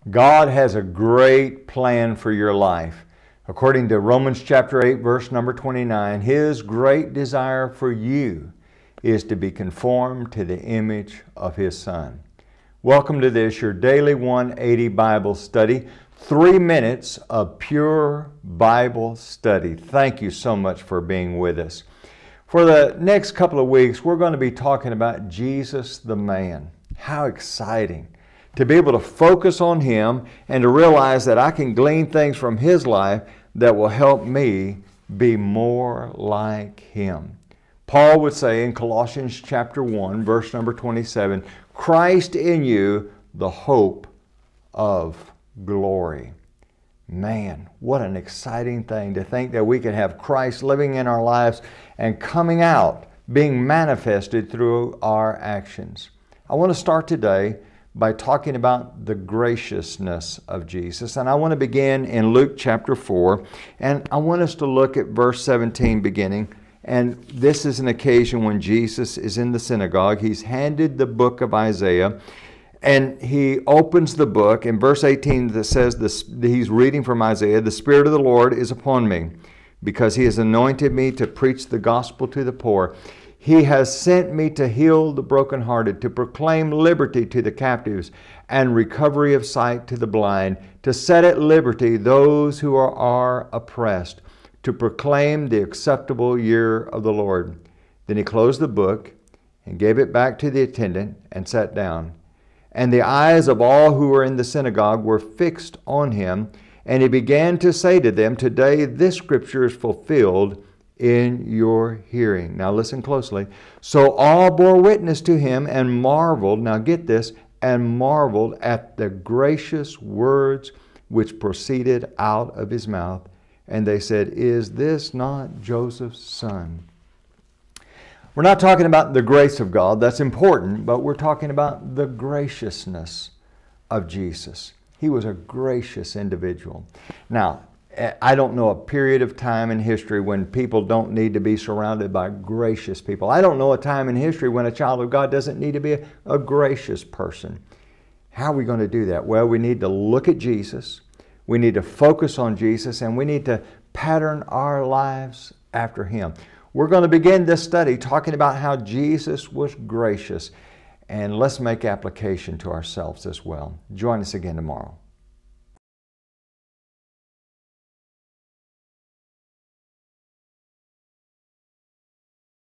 God has a great plan for your life. According to Romans chapter 8, verse number 29, His great desire for you is to be conformed to the image of His Son. Welcome to this, your daily 180 Bible study. 3 minutes of pure Bible study. Thank you so much for being with us. For the next couple of weeks, we're going to be talking about Jesus the man. How exciting to be able to focus on Him and to realize that I can glean things from His life that will help me be more like Him. Paul would say in Colossians chapter 1, verse number 27, Christ in you, the hope of glory. Man, what an exciting thing to think that we could have Christ living in our lives and coming out, being manifested through our actions. I want to start today by talking about the graciousness of Jesus. And I want to begin in Luke chapter 4, and I want us to look at verse 17 beginning. And this is an occasion when Jesus is in the synagogue. He's handed the book of Isaiah, and he opens the book. In verse 18 that says this, he's reading from Isaiah, "The Spirit of the Lord is upon me, because He has anointed me to preach the gospel to the poor. He has sent me to heal the brokenhearted, to proclaim liberty to the captives and recovery of sight to the blind, to set at liberty those who are oppressed, to proclaim the acceptable year of the Lord." Then he closed the book and gave it back to the attendant and sat down. And the eyes of all who were in the synagogue were fixed on him, and he began to say to them, "Today this scripture is fulfilled in your hearing." Now listen closely. "So all bore witness to him and marveled," now get this, "and marveled at the gracious words which proceeded out of his mouth. And they said, 'Is this not Joseph's son?'" We're not talking about the grace of God. That's important, but we're talking about the graciousness of Jesus. He was a gracious individual. Now, I don't know a period of time in history when people don't need to be surrounded by gracious people. I don't know a time in history when a child of God doesn't need to be a gracious person. How are we going to do that? Well, we need to look at Jesus. We need to focus on Jesus, and we need to pattern our lives after Him. We're going to begin this study talking about how Jesus was gracious, and let's make application to ourselves as well. Join us again tomorrow.